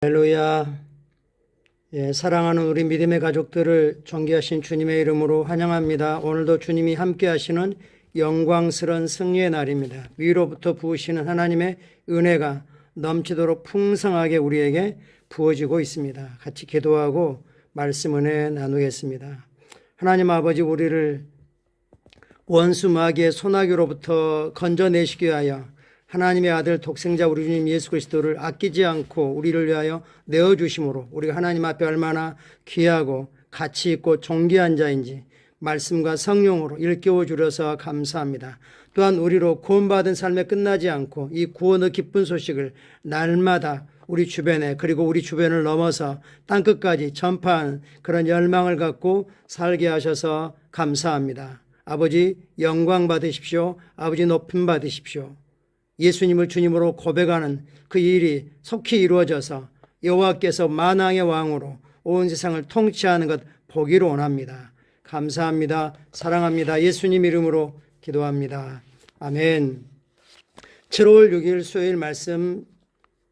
할렐루야. 사랑하는 우리 믿음의 가족들을 존귀하신 주님의 이름으로 환영합니다. 오늘도 주님이 함께 하시는 영광스러운 승리의 날입니다. 위로부터 부으시는 하나님의 은혜가 넘치도록 풍성하게 우리에게 부어지고 있습니다. 같이 기도하고 말씀 은혜 나누겠습니다. 하나님 아버지, 우리를 원수 마귀의 소나기로부터 건져내시기 위하여 하나님의 아들 독생자 우리 주님 예수 그리스도를 아끼지 않고 우리를 위하여 내어주심으로 우리가 하나님 앞에 얼마나 귀하고 가치 있고 존귀한 자인지 말씀과 성령으로 일깨워 주려서 감사합니다. 또한 우리로 구원받은 삶에 끝나지 않고 이 구원의 기쁜 소식을 날마다 우리 주변에, 그리고 우리 주변을 넘어서 땅끝까지 전파하는 그런 열망을 갖고 살게 하셔서 감사합니다. 아버지 영광 받으십시오. 아버지 높임 받으십시오. 예수님을 주님으로 고백하는 그 일이 속히 이루어져서 여호와께서 만왕의 왕으로 온 세상을 통치하는 것 보기를 원합니다. 감사합니다. 사랑합니다. 예수님 이름으로 기도합니다. 아멘. 7월 6일 수요일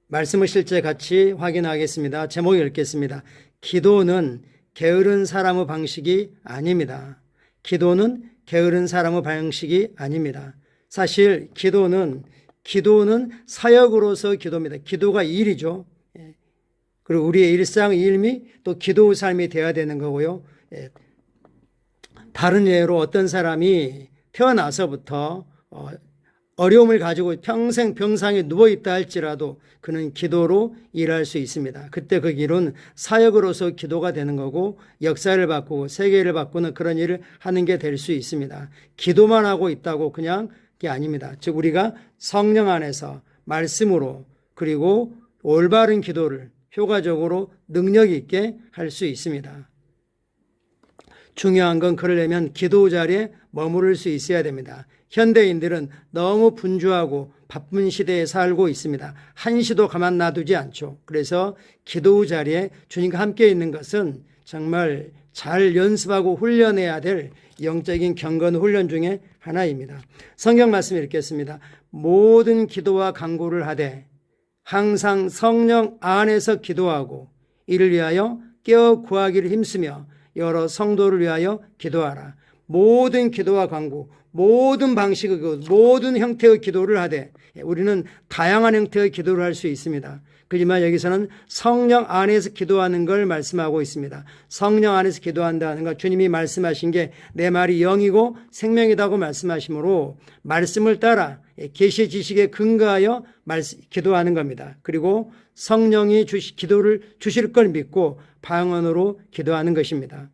말씀을 실제 같이 확인하겠습니다. 제목 읽겠습니다. 기도는 게으른 사람의 방식이 아닙니다. 기도는 게으른 사람의 방식이 아닙니다. 사실 기도는 사역으로서 기도입니다. 기도가 일이죠. 그리고 우리의 일상의 일이 또 기도의 삶이 되어야 되는 거고요. 다른 예로 어떤 사람이 태어나서부터 어려움을 가지고 평생 병상에 누워있다 할지라도 그는 기도로 일할 수 있습니다. 그때 그 길은 사역으로서 기도가 되는 거고 역사를 바꾸고 세계를 바꾸는 그런 일을 하는 게 될 수 있습니다. 기도만 하고 있다고 그냥 게 아닙니다. 즉 우리가 성령 안에서 말씀으로 그리고 올바른 기도를 효과적으로 능력 있게 할 수 있습니다. 중요한 건 그러려면 기도 자리에 머무를 수 있어야 됩니다. 현대인들은 너무 분주하고 바쁜 시대에 살고 있습니다. 한시도 가만 놔두지 않죠. 그래서 기도 자리에 주님과 함께 있는 것은 정말 잘 연습하고 훈련해야 될 영적인 경건 훈련 중에 하나입니다. 성경 말씀 읽겠습니다. 모든 기도와 간구를 하되 항상 성령 안에서 기도하고 이를 위하여 깨어 구하기를 힘쓰며 여러 성도를 위하여 기도하라. 모든 기도와 간구, 모든 방식의 기도, 모든 형태의 기도를 하되, 우리는 다양한 형태의 기도를 할 수 있습니다. 그렇지만 여기서는 성령 안에서 기도하는 걸 말씀하고 있습니다. 성령 안에서 기도한다는 것, 주님이 말씀하신 게 내 말이 영이고 생명이라고 말씀하시므로 말씀을 따라 계시 지식에 근거하여 기도하는 겁니다. 그리고 성령이 기도를 주실 걸 믿고 방언으로 기도하는 것입니다.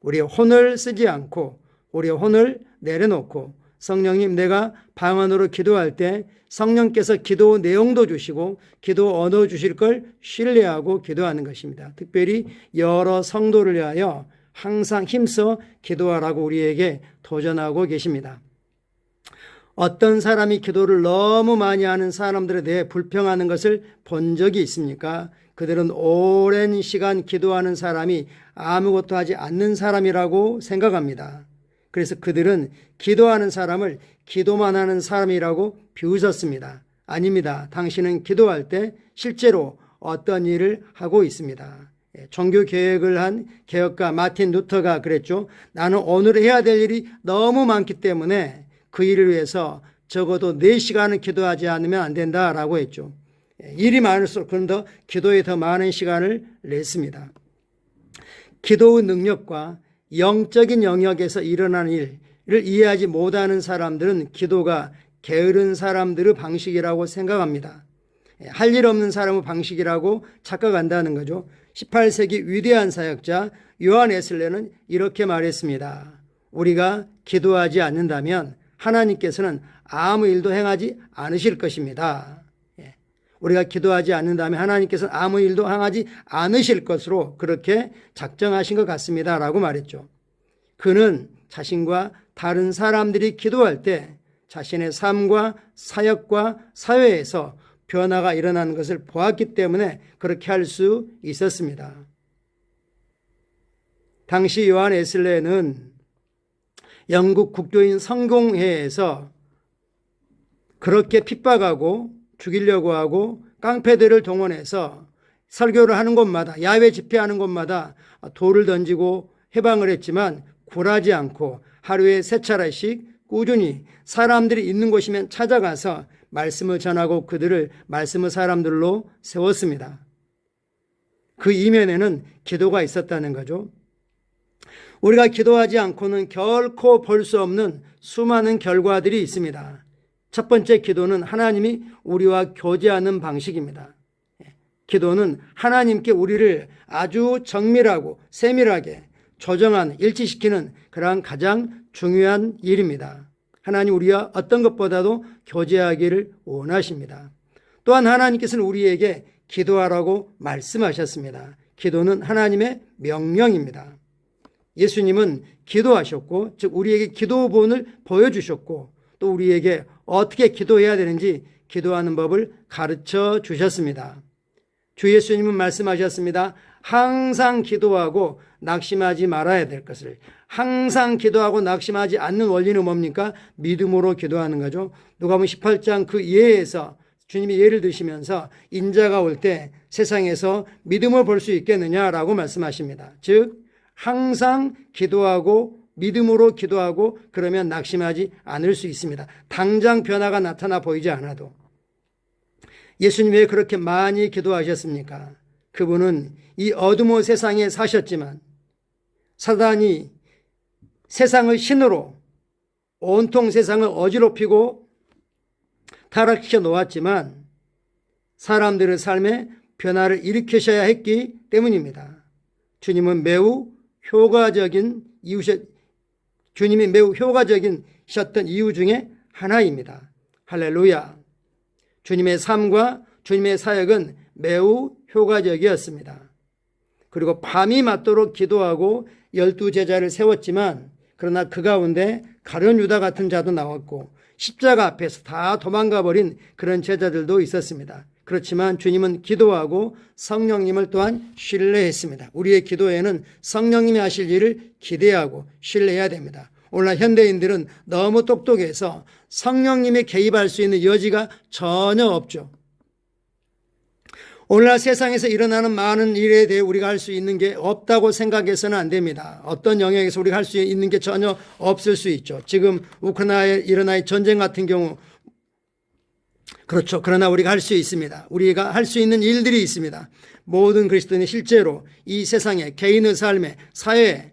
우리의 혼을 쓰지 않고 우리의 혼을 내려놓고 성령님, 내가 방언으로 기도할 때 성령께서 기도 내용도 주시고 기도 언어 주실 걸 신뢰하고 기도하는 것입니다. 특별히 여러 성도를 위하여 항상 힘써 기도하라고 우리에게 도전하고 계십니다. 어떤 사람이 기도를 너무 많이 하는 사람들에 대해 불평하는 것을 본 적이 있습니까? 그들은 오랜 시간 기도하는 사람이 아무것도 하지 않는 사람이라고 생각합니다. 그래서 그들은 기도하는 사람을 기도만 하는 사람이라고 비웃었습니다. 아닙니다. 당신은 기도할 때 실제로 어떤 일을 하고 있습니다. 종교 개혁을 한 개혁가 마틴 루터가 그랬죠. 나는 오늘 해야 될 일이 너무 많기 때문에 그 일을 위해서 적어도 4시간은 기도하지 않으면 안 된다라고 했죠. 일이 많을수록 그런 더 기도에 더 많은 시간을 냈습니다. 기도의 능력과 영적인 영역에서 일어나는 일을 이해하지 못하는 사람들은 기도가 게으른 사람들의 방식이라고 생각합니다. 할 일 없는 사람의 방식이라고 착각한다는 거죠. 18세기 위대한 사역자 요한 웨슬레는 이렇게 말했습니다. 우리가 기도하지 않는다면 하나님께서는 아무 일도 행하지 않으실 것입니다. 우리가 기도하지 않는다면 하나님께서는 아무 일도 행하지 않으실 것으로 그렇게 작정하신 것 같습니다 라고 말했죠. 그는 자신과 다른 사람들이 기도할 때 자신의 삶과 사역과 사회에서 변화가 일어나는 것을 보았기 때문에 그렇게 할 수 있었습니다. 당시 요한 웨슬레는 영국 국교인 성공회에서 그렇게 핍박하고 죽이려고 하고 깡패들을 동원해서 설교를 하는 곳마다, 야외 집회하는 곳마다 돌을 던지고 해방을 했지만 굴하지 않고 하루에 3차례씩 꾸준히 사람들이 있는 곳이면 찾아가서 말씀을 전하고 그들을 말씀의 사람들로 세웠습니다. 그 이면에는 기도가 있었다는 거죠. 우리가 기도하지 않고는 결코 볼 수 없는 수많은 결과들이 있습니다. 첫 번째 기도는 하나님이 우리와 교제하는 방식입니다. 기도는 하나님께 우리를 아주 정밀하고 세밀하게 조정하는, 일치시키는 그러한 가장 중요한 일입니다. 하나님 우리와 어떤 것보다도 교제하기를 원하십니다. 또한 하나님께서는 우리에게 기도하라고 말씀하셨습니다. 기도는 하나님의 명령입니다. 예수님은 기도하셨고, 즉 우리에게 기도본을 보여주셨고, 또 우리에게 어떻게 기도해야 되는지 기도하는 법을 가르쳐 주셨습니다. 주 예수님은 말씀하셨습니다. 항상 기도하고 낙심하지 말아야 될 것을. 항상 기도하고 낙심하지 않는 원리는 뭡니까? 믿음으로 기도하는 거죠. 누가복음 18장 그 예에서 주님이 예를 드시면서 인자가 올 때 세상에서 믿음을 볼 수 있겠느냐라고 말씀하십니다. 즉 항상 기도하고 믿음으로 기도하고 그러면 낙심하지 않을 수 있습니다. 당장 변화가 나타나 보이지 않아도. 예수님 왜 그렇게 많이 기도하셨습니까? 그분은 이 어두운 세상에 사셨지만 사단이 세상을 신으로 온통 세상을 어지럽히고 타락시켜 놓았지만 사람들의 삶에 변화를 일으키셔야 했기 때문입니다. 주님은 매우 효과적인 주님이 매우 효과적이셨던 이유 중에 하나입니다. 할렐루야. 주님의 삶과 주님의 사역은 매우 효과적이었습니다. 그리고 밤이 맞도록 기도하고 12제자를 세웠지만 그러나 그 가운데 가룟 유다 같은 자도 나왔고 십자가 앞에서 다 도망가 버린 그런 제자들도 있었습니다. 그렇지만 주님은 기도하고 성령님을 또한 신뢰했습니다. 우리의 기도에는 성령님이 하실 일을 기대하고 신뢰해야 됩니다. 오늘날 현대인들은 너무 똑똑해서 성령님이 개입할 수 있는 여지가 전혀 없죠. 오늘날 세상에서 일어나는 많은 일에 대해 우리가 할 수 있는 게 없다고 생각해서는 안 됩니다. 어떤 영역에서 우리가 할 수 있는 게 전혀 없을 수 있죠. 지금 우크라이나에 일어난 전쟁 같은 경우 그렇죠. 그러나 우리가 할 수 있습니다. 우리가 할 수 있는 일들이 있습니다. 모든 그리스도인이 실제로 이 세상에 개인의 삶에 사회에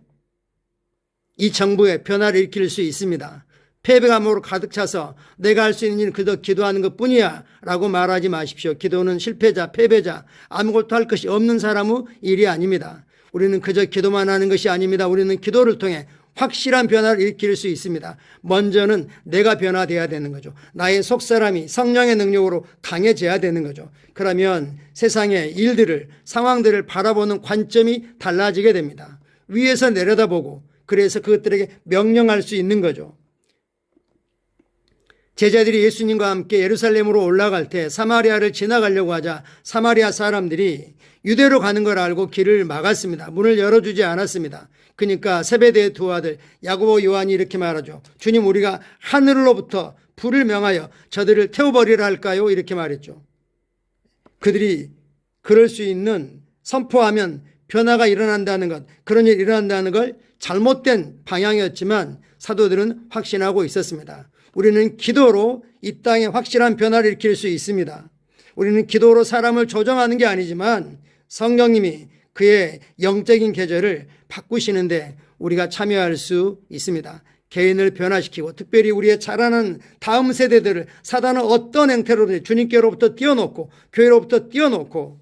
이 정부의 변화를 일으킬 수 있습니다. 패배감으로 가득 차서 내가 할 수 있는 일은 그저 기도하는 것뿐이야 라고 말하지 마십시오. 기도는 실패자, 패배자, 아무것도 할 것이 없는 사람의 일이 아닙니다. 우리는 그저 기도만 하는 것이 아닙니다. 우리는 기도를 통해 확실한 변화를 일으킬 수 있습니다. 먼저는 내가 변화되어야 되는 거죠. 나의 속사람이 성령의 능력으로 강해져야 되는 거죠. 그러면 세상의 일들을, 상황들을 바라보는 관점이 달라지게 됩니다. 위에서 내려다보고 그래서 그것들에게 명령할 수 있는 거죠. 제자들이 예수님과 함께 예루살렘으로 올라갈 때 사마리아를 지나가려고 하자 사마리아 사람들이 유대로 가는 걸 알고 길을 막았습니다. 문을 열어주지 않았습니다. 그러니까 세베대의 두 아들 야고보 요한이 이렇게 말하죠. 주님, 우리가 하늘로부터 불을 명하여 저들을 태워버리라 할까요? 이렇게 말했죠. 그들이 그럴 수 있는, 선포하면 변화가 일어난다는 것, 그런 일이 일어난다는 걸 잘못된 방향이었지만 사도들은 확신하고 있었습니다. 우리는 기도로 이 땅에 확실한 변화를 일으킬 수 있습니다. 우리는 기도로 사람을 조정하는 게 아니지만 성령님이 그의 영적인 계절을 바꾸시는데 우리가 참여할 수 있습니다. 개인을 변화시키고 특별히 우리의 자라는 다음 세대들을 사단은 어떤 행태로든 주님께로부터 띄워놓고 교회로부터 띄워놓고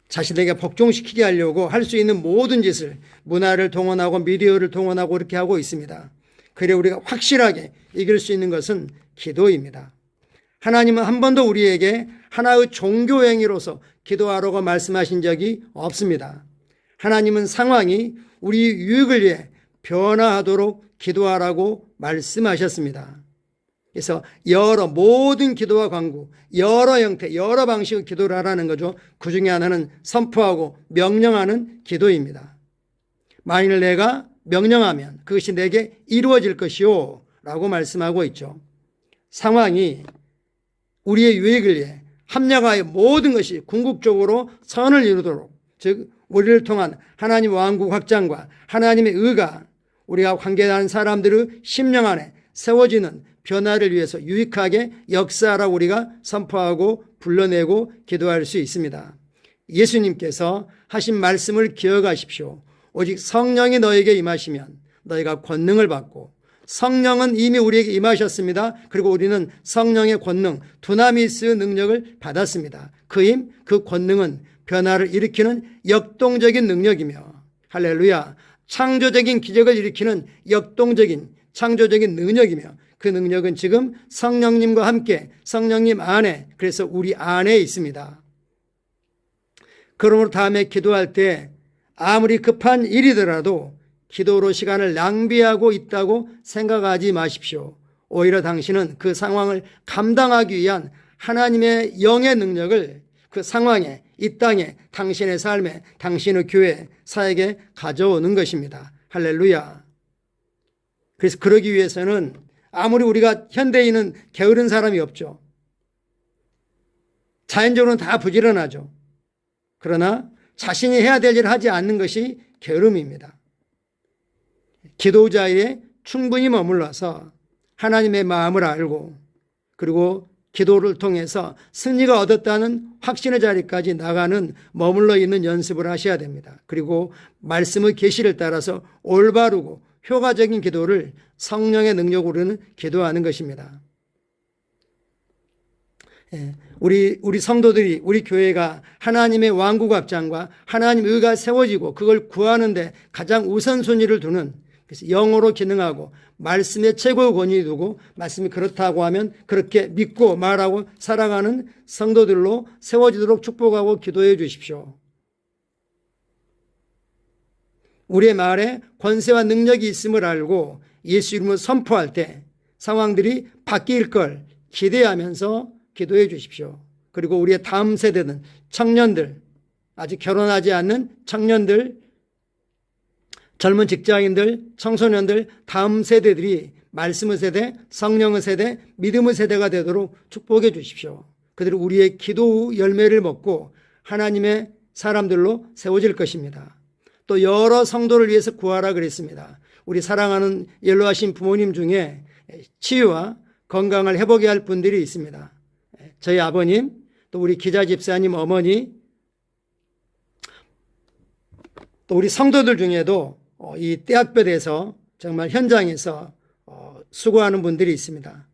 자신에게 복종시키게 하려고 할 수 있는 모든 짓을 문화를 동원하고 미디어를 동원하고 이렇게 하고 있습니다. 그래 우리가 확실하게 이길 수 있는 것은 기도입니다. 하나님은 한 번도 우리에게 하나의 종교 행위로서 기도하라고 말씀하신 적이 없습니다. 하나님은 상황이 우리 유익을 위해 변화하도록 기도하라고 말씀하셨습니다. 그래서 모든 기도와 간구, 여러 형태, 여러 방식의 기도를 하라는 거죠. 그 중에 하나는 선포하고 명령하는 기도입니다. 만일 내가 명령하면 그것이 내게 이루어질 것이요 라고 말씀하고 있죠. 상황이 우리의 유익을 위해 합력하여 모든 것이 궁극적으로 선을 이루도록, 즉 우리를 통한 하나님 왕국 확장과 하나님의 의가 우리가 관계하는 사람들의 심령 안에 세워지는 변화를 위해서 유익하게 역사하라고 우리가 선포하고 불러내고 기도할 수 있습니다. 예수님께서 하신 말씀을 기억하십시오. 오직 성령이 너에게 임하시면 너희가 권능을 받고, 성령은 이미 우리에게 임하셨습니다. 그리고 우리는 성령의 권능, 두나미스의 능력을 받았습니다. 그 힘, 그 권능은 변화를 일으키는 역동적인 능력이며, 할렐루야, 창조적인 기적을 일으키는 역동적인 창조적인 능력이며, 그 능력은 지금 성령님과 함께 성령님 안에, 그래서 우리 안에 있습니다. 그러므로 다음에 기도할 때 아무리 급한 일이더라도 기도로 시간을 낭비하고 있다고 생각하지 마십시오. 오히려 당신은 그 상황을 감당하기 위한 하나님의 영의 능력을 그 상황에, 이 땅에, 당신의 삶에, 당신의 교회, 사역에 가져오는 것입니다. 할렐루야. 그래서 그러기 위해서는 아무리 우리가 현대인은 게으른 사람이 없죠. 자연적으로는 다 부지런하죠. 그러나 자신이 해야 될 일을 하지 않는 것이 게으름입니다. 기도 자리에 충분히 머물러서 하나님의 마음을 알고, 그리고 기도를 통해서 승리가 얻었다는 확신의 자리까지 나가는 머물러 있는 연습을 하셔야 됩니다. 그리고 말씀의 계시를 따라서 올바르고 효과적인 기도를 성령의 능력으로는 기도하는 것입니다. 우리 성도들이, 우리 교회가 하나님의 왕국 확장과 하나님 의가 세워지고 그걸 구하는데 가장 우선순위를 두는, 그래서 영어로 기능하고 말씀에 최고의 권위 두고 말씀이 그렇다고 하면 그렇게 믿고 말하고 살아가는 성도들로 세워지도록 축복하고 기도해 주십시오. 우리의 말에 권세와 능력이 있음을 알고 예수 이름으로 선포할 때 상황들이 바뀔 걸 기대하면서 기도해 주십시오. 그리고 우리의 다음 세대는 청년들, 아직 결혼하지 않는 청년들, 젊은 직장인들, 청소년들, 다음 세대들이 말씀의 세대, 성령의 세대, 믿음의 세대가 되도록 축복해 주십시오. 그들이 우리의 기도 열매를 먹고 하나님의 사람들로 세워질 것입니다. 또 여러 성도를 위해서 구하라 그랬습니다. 우리 사랑하는 연로하신 부모님 중에 치유와 건강을 회복해야 할 분들이 있습니다. 저희 아버님, 또 우리 기자 집사님 어머니, 또 우리 성도들 중에도 이 떼약볕에서 정말 현장에서 수고하는 분들이 있습니다.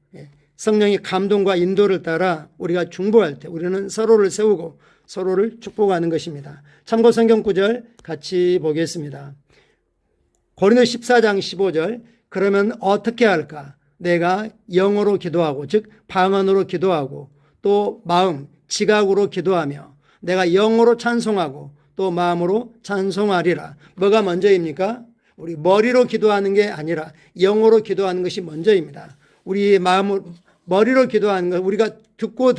성령의 감동과 인도를 따라 우리가 중보할 때 우리는 서로를 세우고 서로를 축복하는 것입니다. 참고 성경 구절 같이 보겠습니다. 고린도 14장 15절, 그러면 어떻게 할까? 내가 영어로 기도하고, 즉 방언으로 기도하고, 또 마음, 지각으로 기도하며, 내가 영어로 찬송하고 또 마음으로 찬송하리라. 뭐가 먼저입니까? 우리 머리로 기도하는 게 아니라 영어로 기도하는 것이 먼저입니다. 우리의 마음을 머리로 기도하는 것, 우리가 듣고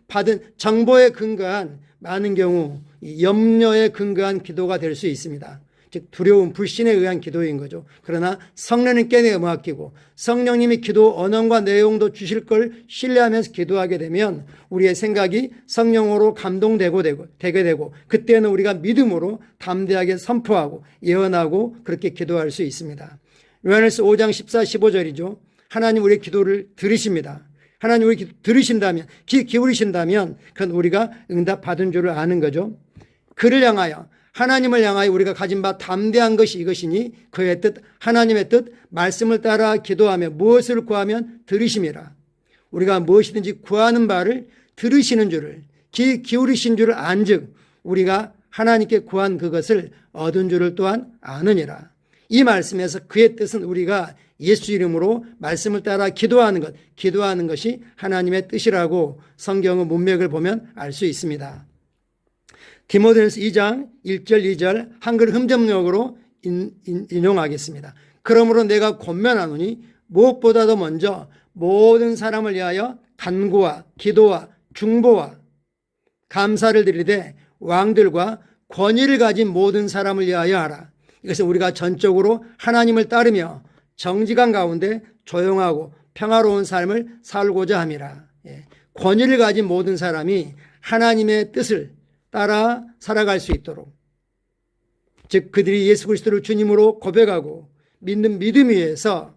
받은 정보에 근거한, 많은 경우 염려에 근거한 기도가 될 수 있습니다. 즉 두려움, 불신에 의한 기도인 거죠. 그러나 성령님께 내가 맡기고 성령님이 기도 언어과 내용도 주실 걸 신뢰하면서 기도하게 되면 우리의 생각이 성령으로 되게 되고 그때는 우리가 믿음으로 담대하게 선포하고 예언하고 그렇게 기도할 수 있습니다. 요한일서 5장 14, 15절이죠. 하나님 우리의 기도를 들으십니다. 하나님 우리 기도 들으신다면, 기울이신다면 그건 우리가 응답받은 줄을 아는 거죠. 그를 향하여, 하나님을 향하여 우리가 가진 바 담대한 것이 이것이니 그의 뜻, 하나님의 뜻, 말씀을 따라 기도하며 무엇을 구하면 들으심이라. 우리가 무엇이든지 구하는 바를 들으시는 줄을, 기울이신 줄을 안즉 우리가 하나님께 구한 그것을 얻은 줄을 또한 아느니라. 이 말씀에서 그의 뜻은 우리가 예수 이름으로 말씀을 따라 기도하는 것이 하나님의 뜻이라고 성경의 문맥을 보면 알 수 있습니다. 디모데전서 2장 1절 2절 한글 흠접역으로 인용하겠습니다. 그러므로 내가 권면하노니 무엇보다도 먼저 모든 사람을 위하여 간구와 기도와 중보와 감사를 드리되 왕들과 권위를 가진 모든 사람을 위하여 하라. 이것은 우리가 전적으로 하나님을 따르며 정직한 가운데 조용하고 평화로운 삶을 살고자 함이라. 권위를 가진 모든 사람이 하나님의 뜻을 따라 살아갈 수 있도록, 즉 그들이 예수 그리스도를 주님으로 고백하고 믿는 믿음 위에서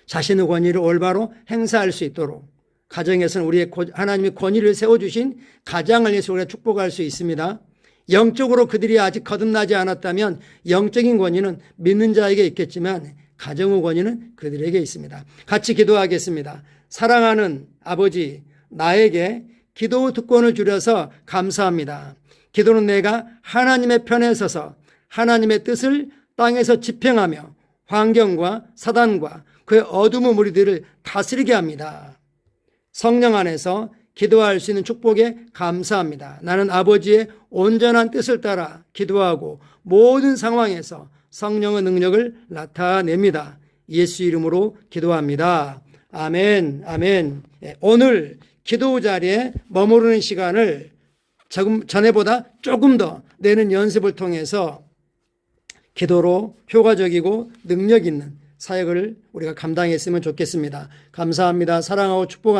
자신의 권위를 올바로 행사할 수 있도록, 가정에서는 우리의 하나님의 권위를 세워주신 가장을 위해서 우리가 축복할 수 있습니다. 영적으로 그들이 아직 거듭나지 않았다면 영적인 권위는 믿는 자에게 있겠지만 가정의 권위는 그들에게 있습니다. 같이 기도하겠습니다. 사랑하는 아버지, 나에게 기도 특권을 주셔서 감사합니다. 기도는 내가 하나님의 편에 서서 하나님의 뜻을 땅에서 집행하며 환경과 사단과 그의 어둠의 무리들을 다스리게 합니다. 성령 안에서 기도할 수 있는 축복에 감사합니다. 나는 아버지의 온전한 뜻을 따라 기도하고 모든 상황에서 성령의 능력을 나타냅니다. 예수 이름으로 기도합니다. 아멘, 아멘. 오늘 기도 자리에 머무르는 시간을 전에보다 조금 더 내는 연습을 통해서 기도로 효과적이고 능력 있는 사역을 우리가 감당했으면 좋겠습니다. 감사합니다. 사랑하고 축복합니다.